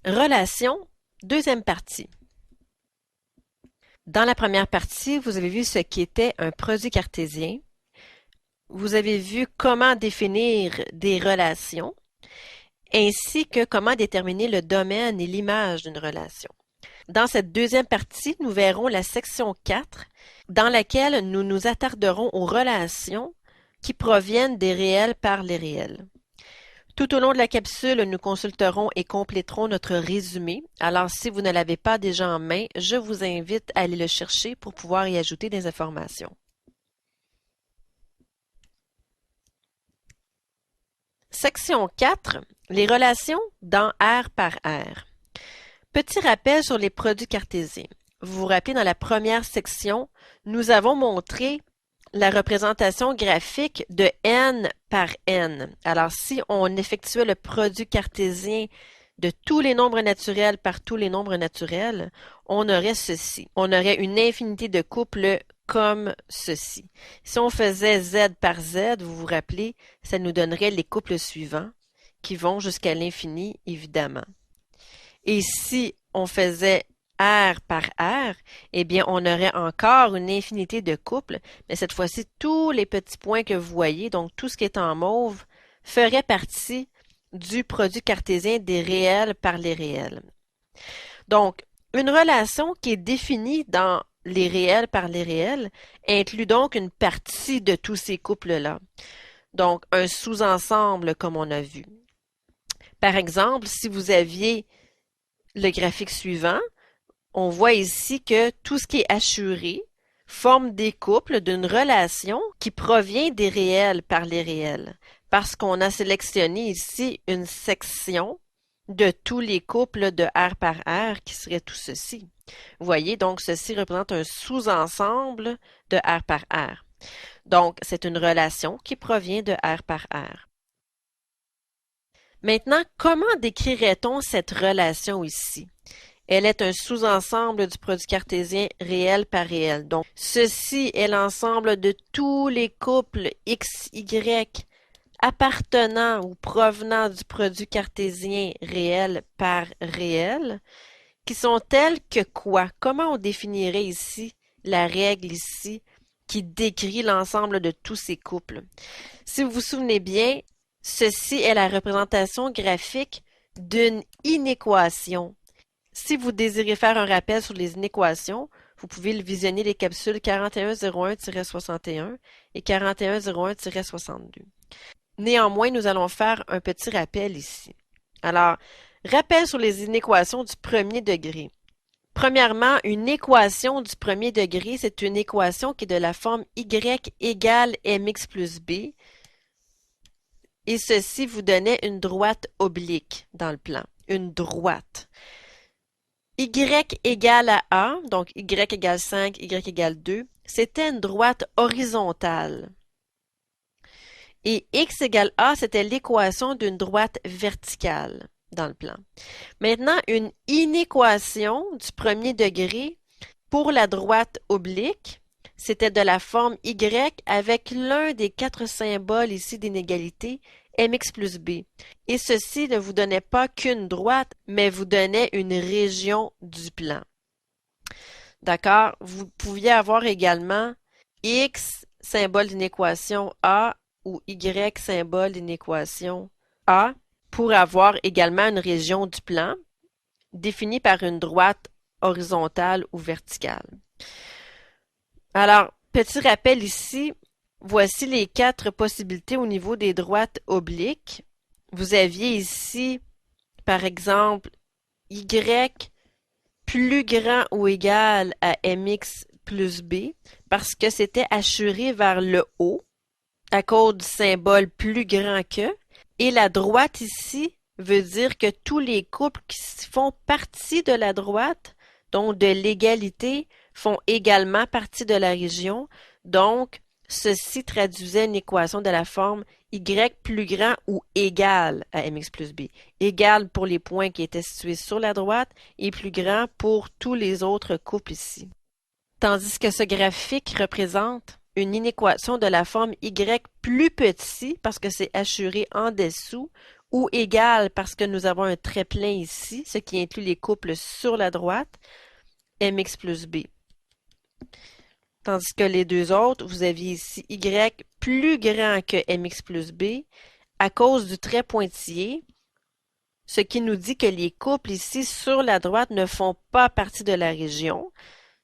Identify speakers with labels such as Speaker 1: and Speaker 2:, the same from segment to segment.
Speaker 1: Relation, deuxième partie. Dans la première partie, vous avez vu ce qu'était un produit cartésien. Vous avez vu comment définir des relations, ainsi que comment déterminer le domaine et l'image d'une relation. Dans cette deuxième partie, nous verrons la section 4, dans laquelle nous nous attarderons aux relations qui proviennent des réels par les réels. Tout au long de la capsule, nous consulterons et compléterons notre résumé. Alors, si vous ne l'avez pas déjà en main, je vous invite à aller le chercher pour pouvoir y ajouter des informations. Section 4. Les relations dans R par R. Petit rappel sur les produits cartésiens. Vous vous rappelez, dans la première section, nous avons montré la représentation graphique de n par n. Alors, si on effectuait le produit cartésien de tous les nombres naturels par tous les nombres naturels, on aurait ceci. On aurait une infinité de couples comme ceci. Si on faisait z par z, vous vous rappelez, ça nous donnerait les couples suivants, qui vont jusqu'à l'infini, évidemment. Et si on faisait R par R, eh bien, on aurait encore une infinité de couples, mais cette fois-ci, tous les petits points que vous voyez, donc tout ce qui est en mauve, ferait partie du produit cartésien des réels par les réels. Donc, une relation qui est définie dans les réels par les réels inclut donc une partie de tous ces couples-là. Donc, un sous-ensemble, comme on a vu. Par exemple, si vous aviez le graphique suivant, on voit ici que tout ce qui est assuré forme des couples d'une relation qui provient des réels par les réels, parce qu'on a sélectionné ici une section de tous les couples de R par R qui serait tout ceci. Vous voyez, donc ceci représente un sous-ensemble de R par R. Donc, c'est une relation qui provient de R par R. Maintenant, comment décrirait-on cette relation ici? Elle est un sous-ensemble du produit cartésien réel par réel. Donc, ceci est l'ensemble de tous les couples x, y appartenant ou provenant du produit cartésien réel par réel, qui sont tels que quoi? Comment on définirait ici la règle ici qui décrit l'ensemble de tous ces couples? Si vous vous souvenez bien, ceci est la représentation graphique d'une inéquation. Si vous désirez faire un rappel sur les inéquations, vous pouvez visionner les capsules 4101-61 et 4101-62. Néanmoins, nous allons faire un petit rappel ici. Alors, rappel sur les inéquations du premier degré. Premièrement, une équation du premier degré, c'est une équation qui est de la forme y égale mx plus b, et ceci vous donnait une droite oblique dans le plan, une droite. Y égale à A, donc Y égale 5, Y égale 2, c'était une droite horizontale. Et X égale A, c'était l'équation d'une droite verticale dans le plan. Maintenant, une inéquation du premier degré pour la droite oblique, c'était de la forme Y avec l'un des quatre symboles ici d'inégalité, mx plus b. Et ceci ne vous donnait pas qu'une droite, mais vous donnait une région du plan. D'accord? Vous pouviez avoir également x, symbole d'une équation A, ou y, symbole d'une équation A, pour avoir également une région du plan définie par une droite horizontale ou verticale. Alors, petit rappel ici, voici les quatre possibilités au niveau des droites obliques. Vous aviez ici, par exemple, y plus grand ou égal à mx plus b, parce que c'était assuré vers le haut, à cause du symbole plus grand que, et la droite ici veut dire que tous les couples qui font partie de la droite, donc de l'égalité, font également partie de la région. Donc, ceci traduisait une équation de la forme y plus grand ou égal à mx plus b. Égal pour les points qui étaient situés sur la droite et plus grand pour tous les autres couples ici. Tandis que ce graphique représente une inéquation de la forme y plus petit, parce que c'est assuré en dessous, ou égal parce que nous avons un trait plein ici, ce qui inclut les couples sur la droite, mx plus b. Tandis que les deux autres, vous aviez ici y plus grand que mx plus b à cause du trait pointillé, ce qui nous dit que les couples ici sur la droite ne font pas partie de la région.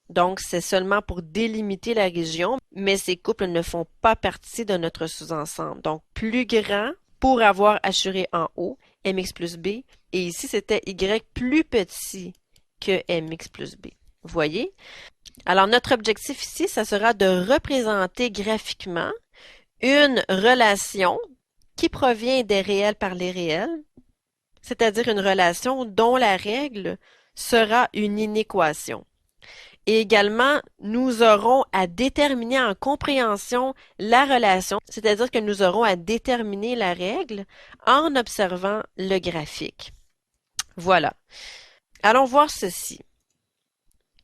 Speaker 1: Donc, c'est seulement pour délimiter la région, mais ces couples ne font pas partie de notre sous-ensemble. Donc, plus grand pour avoir assuré en haut, mx plus b, et ici, c'était y plus petit que mx plus b. Vous voyez? Alors, notre objectif ici, ça sera de représenter graphiquement une relation qui provient des réels par les réels, c'est-à-dire une relation dont la règle sera une inéquation. Et également, nous aurons à déterminer en compréhension la relation, c'est-à-dire que nous aurons à déterminer la règle en observant le graphique. Voilà. Allons voir ceci.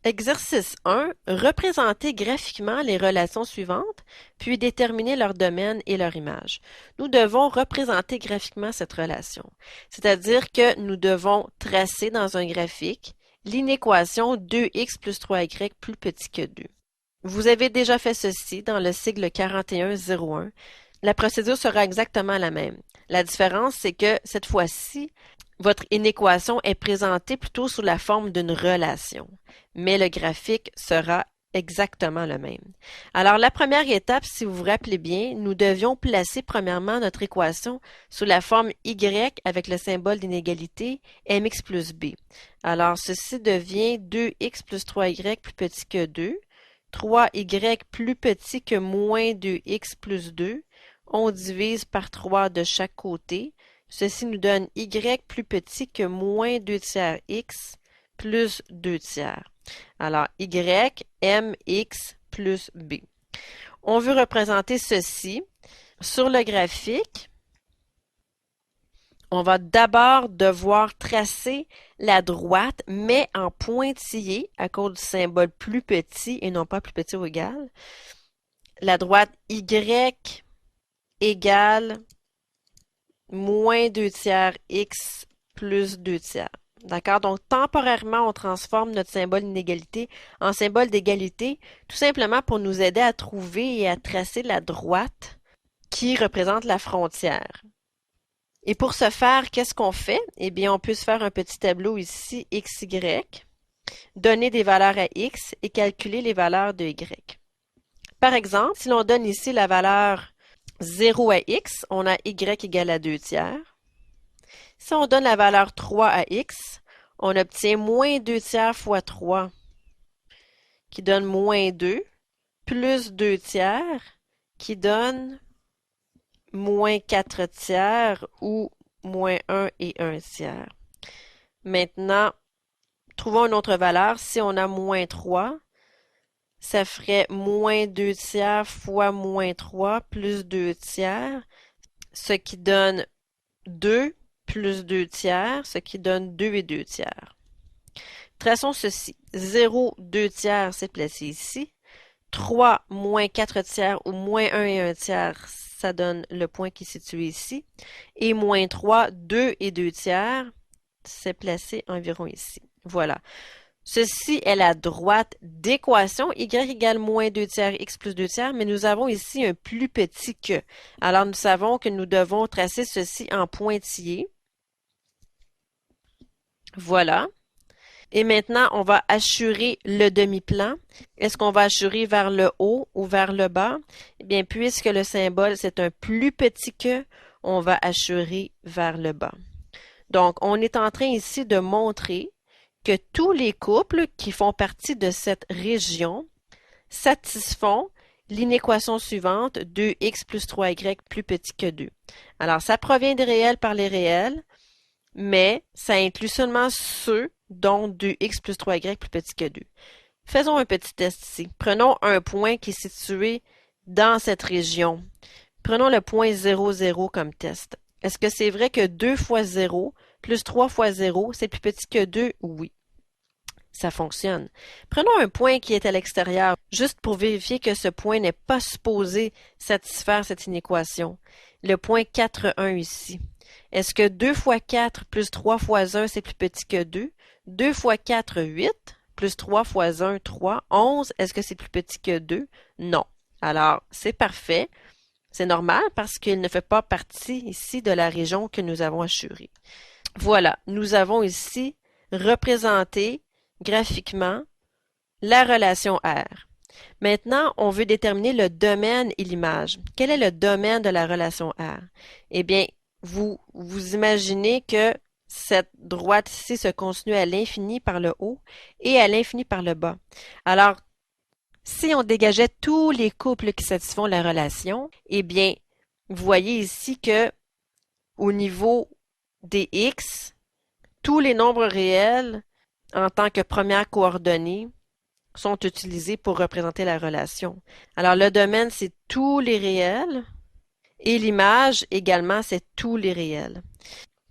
Speaker 1: Exercice 1. Représenter graphiquement les relations suivantes, puis déterminer leur domaine et leur image. Nous devons représenter graphiquement cette relation, c'est-à-dire que nous devons tracer dans un graphique l'inéquation 2x plus 3y plus petit que 2. Vous avez déjà fait ceci dans le sigle 4101. La procédure sera exactement la même. La différence, c'est que cette fois-ci, votre inéquation est présentée plutôt sous la forme d'une relation, mais le graphique sera exactement le même. Alors, la première étape, si vous vous rappelez bien, nous devions placer premièrement notre équation sous la forme y avec le symbole d'inégalité mx plus b. Alors, ceci devient 2x plus 3y plus petit que 2, 3y plus petit que moins 2x plus 2. On divise par 3 de chaque côté. Ceci nous donne y plus petit que moins 2 tiers x plus 2 tiers. Alors, y, mx plus b. On veut représenter ceci sur le graphique. On va d'abord devoir tracer la droite, mais en pointillé à cause du symbole plus petit et non pas plus petit ou égal. La droite y égale moins 2 tiers x plus 2 tiers. D'accord? Donc, temporairement, on transforme notre symbole d'inégalité en symbole d'égalité, tout simplement pour nous aider à trouver et à tracer la droite qui représente la frontière. Et pour ce faire, qu'est-ce qu'on fait? Eh bien, on peut se faire un petit tableau ici, XY, donner des valeurs à X et calculer les valeurs de Y. Par exemple, si l'on donne ici la valeur 0 à X, on a Y égale à 2 tiers. Si on donne la valeur 3 à X, on obtient moins 2 tiers fois 3, qui donne moins 2, plus 2 tiers, qui donne moins 4 tiers ou moins 1 et 1 tiers. Maintenant, trouvons une autre valeur. Si on a moins 3, ça ferait moins 2 tiers fois moins 3 plus 2 tiers, ce qui donne 2 plus 2 tiers, ce qui donne 2 et 2 tiers. Traçons ceci. 0, 2 tiers, c'est placé ici. 3 moins 4 tiers ou moins 1 et 1 tiers, ça donne le point qui est situé ici. Et moins 3, 2 et 2 tiers, c'est placé environ ici. Voilà. Ceci est la droite d'équation. Y égale moins 2 tiers, x plus 2 tiers, mais nous avons ici un plus petit que. Alors, nous savons que nous devons tracer ceci en pointillé. Voilà. Et maintenant, on va assurer le demi-plan. Est-ce qu'on va assurer vers le haut ou vers le bas? Eh bien, puisque le symbole, c'est un plus petit que, on va assurer vers le bas. Donc, on est en train ici de montrer que tous les couples qui font partie de cette région satisfont l'inéquation suivante, 2x plus 3y plus petit que 2. Alors, ça provient des réels par les réels, mais ça inclut seulement ceux dont 2x plus 3y plus petit que 2. Faisons un petit test ici. Prenons un point qui est situé dans cette région. Prenons le point 0, 0 comme test. Est-ce que c'est vrai que 2 fois 0 plus 3 fois 0, c'est plus petit que 2? Oui. Ça fonctionne. Prenons un point qui est à l'extérieur, juste pour vérifier que ce point n'est pas supposé satisfaire cette inéquation. Le point 4, 1 ici. Est-ce que 2 fois 4 plus 3 fois 1, c'est plus petit que 2? 2 fois 4, 8, plus 3 fois 1, 3. 11, est-ce que c'est plus petit que 2? Non. Alors, c'est parfait. C'est normal parce qu'il ne fait pas partie ici de la région que nous avons assurée. Voilà, nous avons ici représenté graphiquement la relation R. Maintenant, on veut déterminer le domaine et l'image. Quel est le domaine de la relation R? Eh bien, vous imaginez que cette droite ici se continue à l'infini par le haut et à l'infini par le bas. Alors, si on dégageait tous les couples qui satisfont la relation, eh bien, vous voyez ici que au niveau des x, tous les nombres réels en tant que première coordonnée sont utilisés pour représenter la relation. Alors, le domaine, c'est tous les réels et l'image également, c'est tous les réels.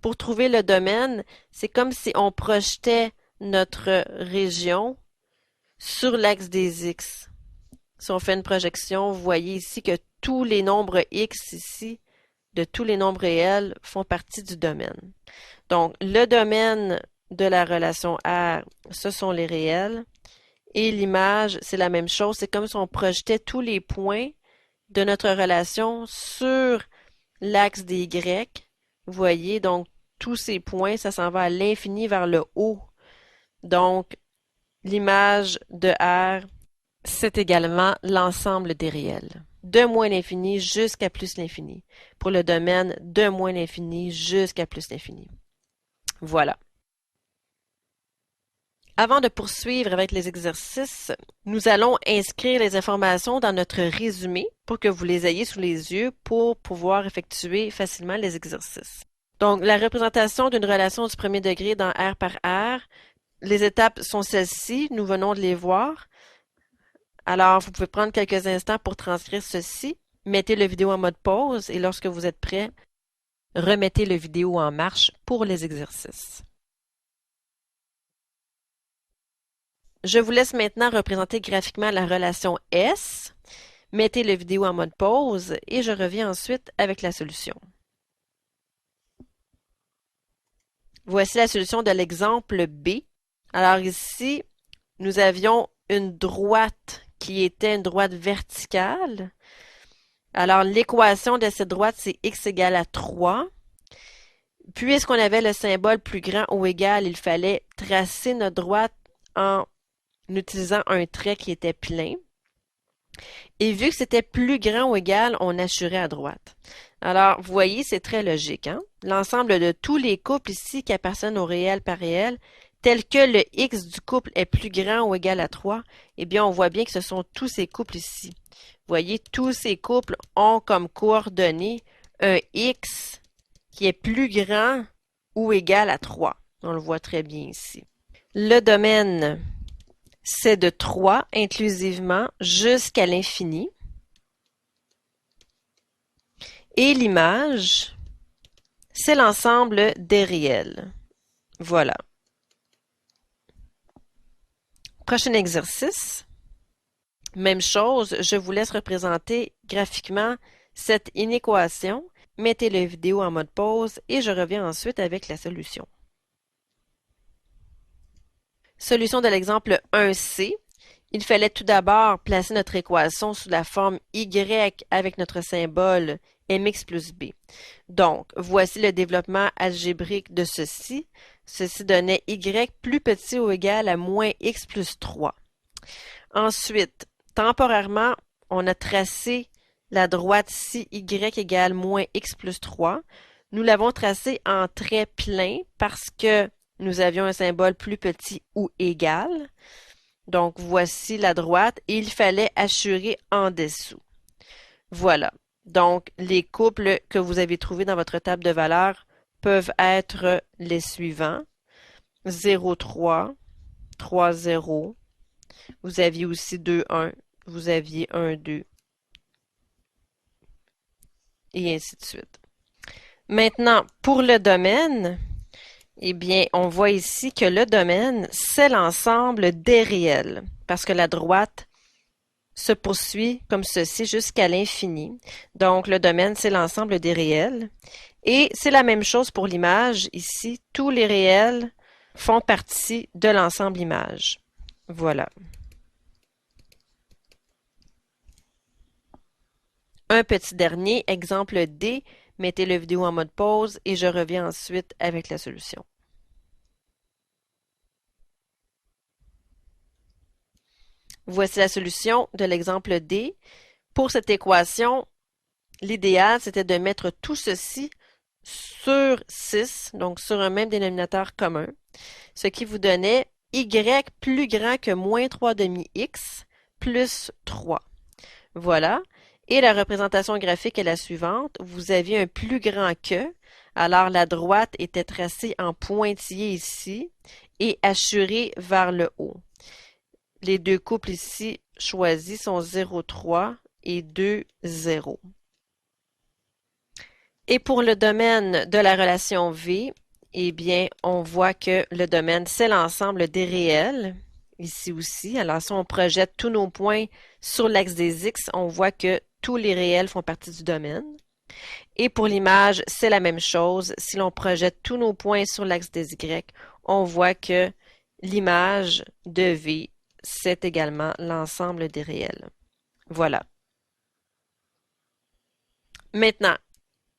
Speaker 1: Pour trouver le domaine, c'est comme si on projetait notre région sur l'axe des x. Si on fait une projection, vous voyez ici que tous les nombres x ici, de tous les nombres réels, font partie du domaine. Donc, le domaine de la relation R, ce sont les réels. Et l'image, c'est la même chose. C'est comme si on projetait tous les points de notre relation sur l'axe des Y. Vous voyez, donc, tous ces points, ça s'en va à l'infini vers le haut. Donc, l'image de R, c'est également l'ensemble des réels. De moins l'infini jusqu'à plus l'infini. Pour le domaine, de moins l'infini jusqu'à plus l'infini. Voilà. Avant de poursuivre avec les exercices, nous allons inscrire les informations dans notre résumé pour que vous les ayez sous les yeux pour pouvoir effectuer facilement les exercices. Donc, la représentation d'une relation du premier degré dans R par R, les étapes sont celles-ci, nous venons de les voir. Alors, vous pouvez prendre quelques instants pour transcrire ceci. Mettez la vidéo en mode pause et lorsque vous êtes prêt, remettez la vidéo en marche pour les exercices. Je vous laisse maintenant représenter graphiquement la relation S. Mettez la vidéo en mode pause et je reviens ensuite avec la solution. Voici la solution de l'exemple B. Alors ici, nous avions une droite qui était une droite verticale. Alors l'équation de cette droite, c'est x égale à 3. Puisqu'on avait le symbole plus grand ou égal, il fallait tracer notre droite en utilisant un trait qui était plein. Et vu que c'était plus grand ou égal, on assurait à droite. Alors, vous voyez, c'est très logique, hein? L'ensemble de tous les couples ici qui appartiennent au réel par réel, tel que le x du couple est plus grand ou égal à 3, eh bien, on voit bien que ce sont tous ces couples ici. Vous voyez, tous ces couples ont comme coordonnées un x qui est plus grand ou égal à 3. On le voit très bien ici. Le domaine, c'est de 3 inclusivement jusqu'à l'infini. Et l'image, c'est l'ensemble des réels. Voilà. Prochain exercice. Même chose, je vous laisse représenter graphiquement cette inéquation. Mettez la vidéo en mode pause et je reviens ensuite avec la solution. Solution de l'exemple 1C. Il fallait tout d'abord placer notre équation sous la forme y avec notre symbole mx plus b. Donc, voici le développement algébrique de ceci. Ceci donnait y plus petit ou égal à moins x plus 3. Ensuite, temporairement, on a tracé la droite ici y égale moins x plus 3. Nous l'avons tracé en trait plein parce que nous avions un symbole plus petit ou égal. Donc, voici la droite et il fallait assurer en dessous. Voilà. Donc, les couples que vous avez trouvés dans votre table de valeurs peuvent être les suivants. 0, 3, 3, 0. Vous aviez aussi 2, 1. Vous aviez 1, 2. Et ainsi de suite. Maintenant, pour le domaine, eh bien, on voit ici que le domaine, c'est l'ensemble des réels, parce que la droite se poursuit comme ceci jusqu'à l'infini. Donc, le domaine, c'est l'ensemble des réels. Et c'est la même chose pour l'image. Ici, tous les réels font partie de l'ensemble image. Voilà. Un petit dernier, exemple D. Mettez la vidéo en mode pause et je reviens ensuite avec la solution. Voici la solution de l'exemple D. Pour cette équation, l'idéal, c'était de mettre tout ceci sur 6, donc sur un même dénominateur commun, ce qui vous donnait y plus grand que moins 3 demi x plus 3. Voilà. Et la représentation graphique est la suivante. Vous aviez un plus grand que, alors la droite était tracée en pointillé ici et hachurée vers le haut. Les deux couples ici choisis sont 0,3 et 2, 0. Et pour le domaine de la relation V, eh bien, on voit que le domaine, c'est l'ensemble des réels, ici aussi. Alors, si on projette tous nos points sur l'axe des X, on voit que tous les réels font partie du domaine. Et pour l'image, c'est la même chose. Si l'on projette tous nos points sur l'axe des Y, on voit que l'image de V, c'est également l'ensemble des réels. Voilà. Maintenant,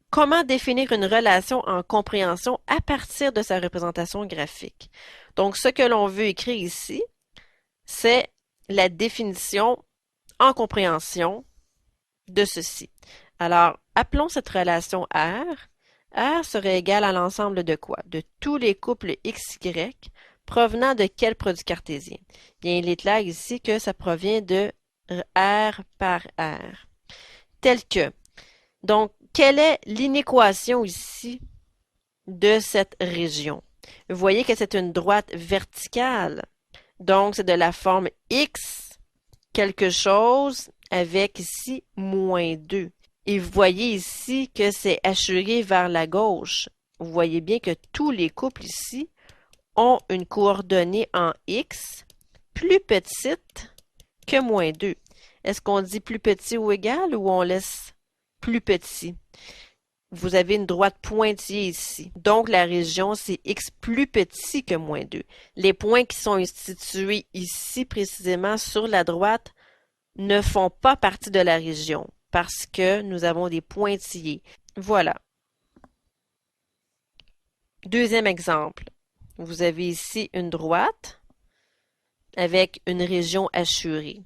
Speaker 1: comment définir une relation en compréhension à partir de sa représentation graphique? Donc, ce que l'on veut écrire ici, c'est la définition en compréhension de ceci. Alors, appelons cette relation R. R serait égal à l'ensemble de quoi? De tous les couples XY provenant de quel produit cartésien? Bien, il est clair ici que ça provient de R par R. Tel que, donc, quelle est l'inéquation ici de cette région? Vous voyez que c'est une droite verticale. Donc, c'est de la forme X quelque chose avec ici moins 2. Et vous voyez ici que c'est hachuré vers la gauche. Vous voyez bien que tous les couples ici ont une coordonnée en X plus petite que moins 2. Est-ce qu'on dit plus petit ou égal ou on laisse plus petit? Vous avez une droite pointillée ici. Donc, la région, c'est X plus petit que moins 2. Les points qui sont situés ici, précisément sur la droite, ne font pas partie de la région parce que nous avons des pointillés. Voilà. Deuxième exemple. Vous avez ici une droite avec une région hachurée.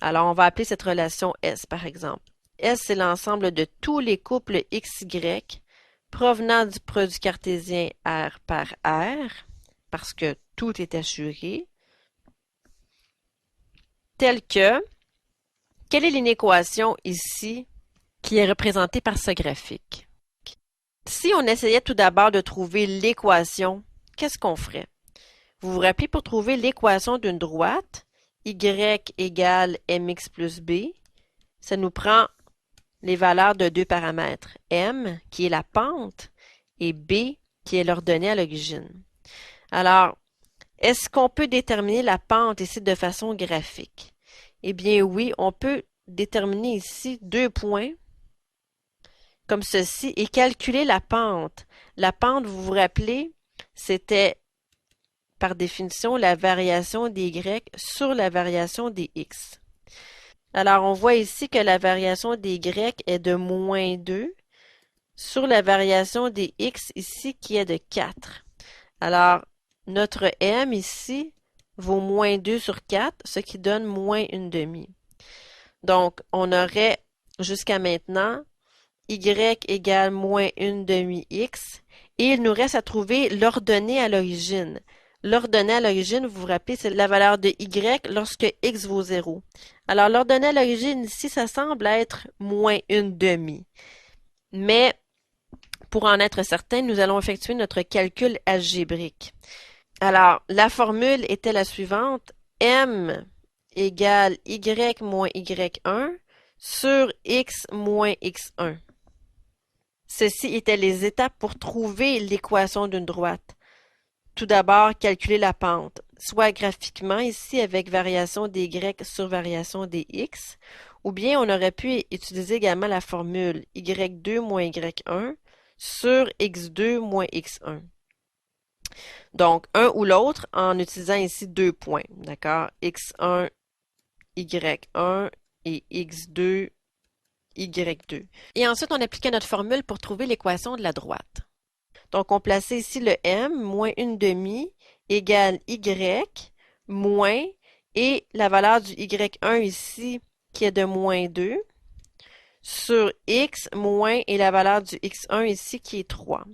Speaker 1: Alors, on va appeler cette relation S, par exemple. S, c'est l'ensemble de tous les couples XY provenant du produit cartésien R par R, parce que tout est hachuré, tel que, quelle est l'inéquation ici qui est représentée par ce graphique? Si on essayait tout d'abord de trouver l'équation, qu'est-ce qu'on ferait? Vous vous rappelez, pour trouver l'équation d'une droite, y égale mx plus b, ça nous prend les valeurs de deux paramètres, m, qui est la pente, et b, qui est l'ordonnée à l'origine. Alors, est-ce qu'on peut déterminer la pente ici de façon graphique? Eh bien oui, on peut déterminer ici deux points, comme ceci, et calculer la pente. La pente, vous vous rappelez, c'était par définition la variation des y sur la variation des x. Alors, on voit ici que la variation des y est de moins 2 sur la variation des x ici qui est de 4. Alors, notre m ici vaut moins 2 sur 4, ce qui donne moins une demi. Donc, on aurait jusqu'à maintenant y égale moins une demi x et il nous reste à trouver l'ordonnée à l'origine. L'ordonnée à l'origine, vous vous rappelez, c'est la valeur de y lorsque x vaut 0. Alors, l'ordonnée à l'origine ici, ça semble être moins une demi. Mais, pour en être certain, nous allons effectuer notre calcul algébrique. Alors, la formule était la suivante. M égale y moins y1 sur x moins x1. Ceci étaient les étapes pour trouver l'équation d'une droite. Tout d'abord, calculer la pente, soit graphiquement ici avec variation des y sur variation des x, ou bien on aurait pu utiliser également la formule y2 moins y1 sur x2 moins x1. Donc, un ou l'autre en utilisant ici deux points, d'accord? x1, y1 et x2, y2. Et ensuite, on appliquait notre formule pour trouver l'équation de la droite. Donc, on plaçait ici le m moins une demi égale y moins, et la valeur du y1 ici qui est de moins 2 sur x moins et la valeur du x1 ici qui est 3.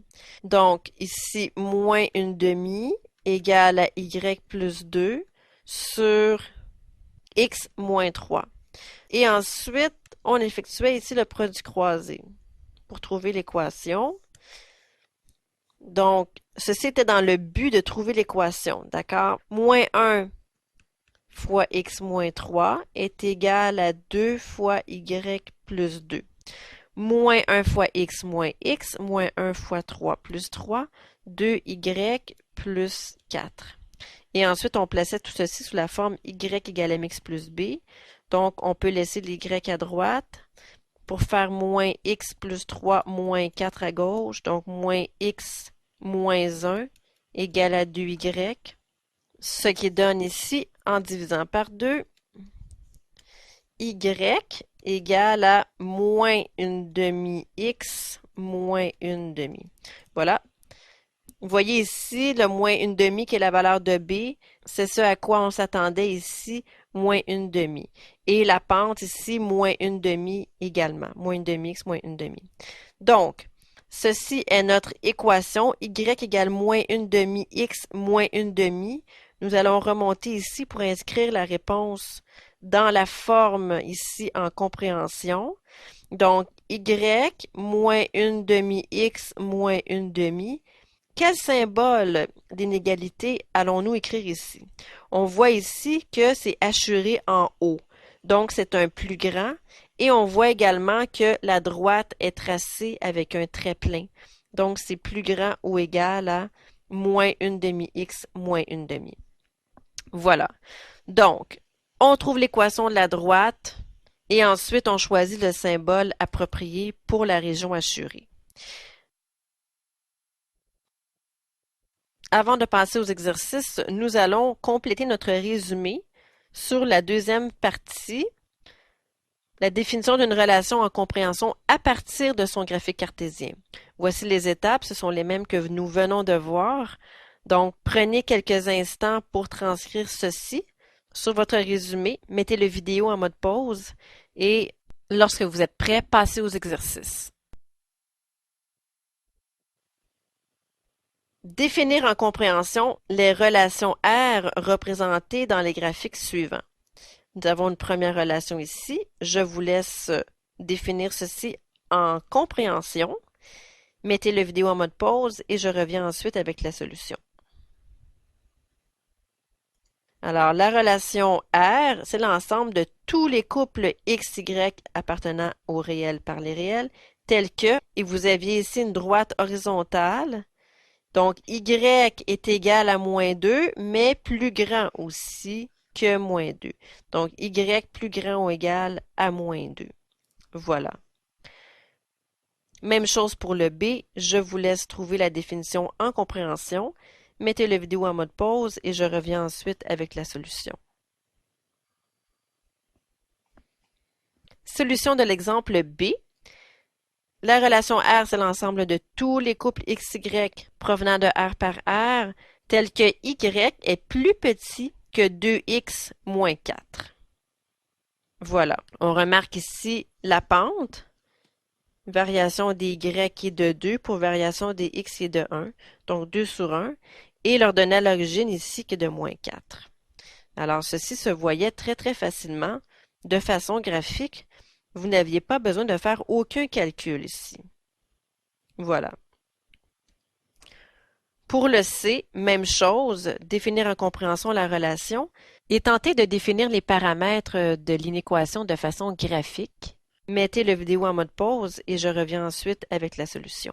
Speaker 1: Donc, ici, moins une demi égale à y plus 2 sur x moins 3. Et ensuite, on effectuait ici le produit croisé pour trouver l'équation. Donc, ceci était dans le but de trouver l'équation, d'accord? Moins 1 fois x moins 3 est égal à 2 fois y plus 2. Moins 1 fois x, moins 1 fois 3 plus 3, 2y plus 4. Et ensuite, on plaçait tout ceci sous la forme y égale mx plus b. Donc, on peut laisser l'y à droite pour faire moins x plus 3 moins 4 à gauche. Donc, moins x moins 1 égale à 2y. Ce qui donne ici, en divisant par 2, y égale à moins une demi x moins une demi. Voilà. Vous voyez ici le moins une demi qui est la valeur de b. C'est ce à quoi on s'attendait ici, moins une demi. Et la pente ici, moins une demi également. Moins une demi x moins une demi. Donc, ceci est notre équation. Y égale moins une demi x moins une demi. Nous allons remonter ici pour inscrire la réponse dans la forme ici en compréhension. Donc, y moins une demi x moins une demi. Quel symbole d'inégalité allons-nous écrire ici? On voit ici que c'est assuré en haut. Donc, c'est un plus grand. Et on voit également que la droite est tracée avec un trait plein. Donc, c'est plus grand ou égal à moins une demi x moins une demi. Voilà. Donc, on trouve l'équation de la droite et ensuite on choisit le symbole approprié pour la région assurée. Avant de passer aux exercices, nous allons compléter notre résumé sur la deuxième partie, la définition d'une relation en compréhension à partir de son graphique cartésien. Voici les étapes, ce sont les mêmes que nous venons de voir. Donc, prenez quelques instants pour transcrire ceci sur votre résumé, mettez le vidéo en mode pause et lorsque vous êtes prêt, passez aux exercices. Définir en compréhension les relations R représentées dans les graphiques suivants. Nous avons une première relation ici. Je vous laisse définir ceci en compréhension. Mettez le vidéo en mode pause et je reviens ensuite avec la solution. Alors, la relation R, c'est l'ensemble de tous les couples XY appartenant au réel par les réels, tels que, et vous aviez ici une droite horizontale, donc Y est égal à moins 2, mais plus grand aussi que moins 2. Donc, Y plus grand ou égal à moins 2. Voilà. Même chose pour le B, je vous laisse trouver la définition en compréhension. Mettez la vidéo en mode pause et je reviens ensuite avec la solution. Solution de l'exemple B. La relation R, c'est l'ensemble de tous les couples XY provenant de R par R, tels que Y est plus petit que 2X moins 4. Voilà. On remarque ici la pente. Variation des Y qui est de 2 pour variation des X qui est de 1. Donc 2 sur 1. Et l'ordonnée à l'origine ici qui est de moins 4. Alors ceci se voyait très très facilement de façon graphique. Vous n'aviez pas besoin de faire aucun calcul ici. Voilà. Pour le C, même chose, définir en compréhension la relation et tenter de définir les paramètres de l'inéquation de façon graphique. Mettez la vidéo en mode pause et je reviens ensuite avec la solution.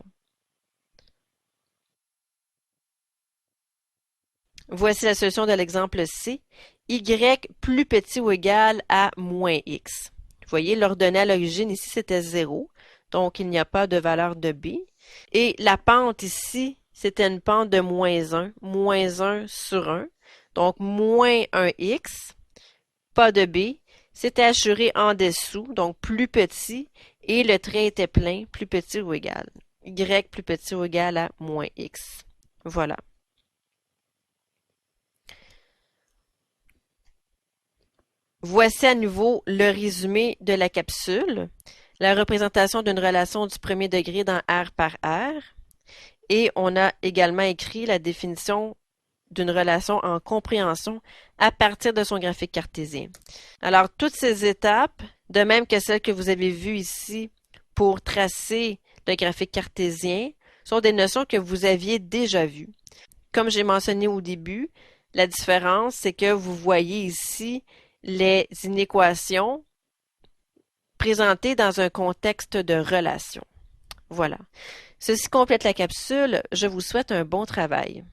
Speaker 1: Voici la solution de l'exemple C. Y plus petit ou égal à moins X. Vous voyez, l'ordonnée à l'origine ici, c'était 0. donc il n'y a pas de valeur de B. Et la pente ici, c'était une pente de moins 1 sur 1, donc moins 1x, pas de B. C'était assuré en dessous, donc plus petit, et le trait était plein, plus petit ou égal. Y plus petit ou égal à moins x. Voilà. Voici à nouveau le résumé de la capsule, la représentation d'une relation du premier degré dans R par R, et on a également écrit la définition d'une relation en compréhension à partir de son graphique cartésien. Alors, toutes ces étapes, de même que celles que vous avez vues ici pour tracer le graphique cartésien, sont des notions que vous aviez déjà vues. Comme j'ai mentionné au début, la différence, c'est que vous voyez ici les inéquations présentées dans un contexte de relation. Voilà. Ceci complète la capsule. Je vous souhaite un bon travail.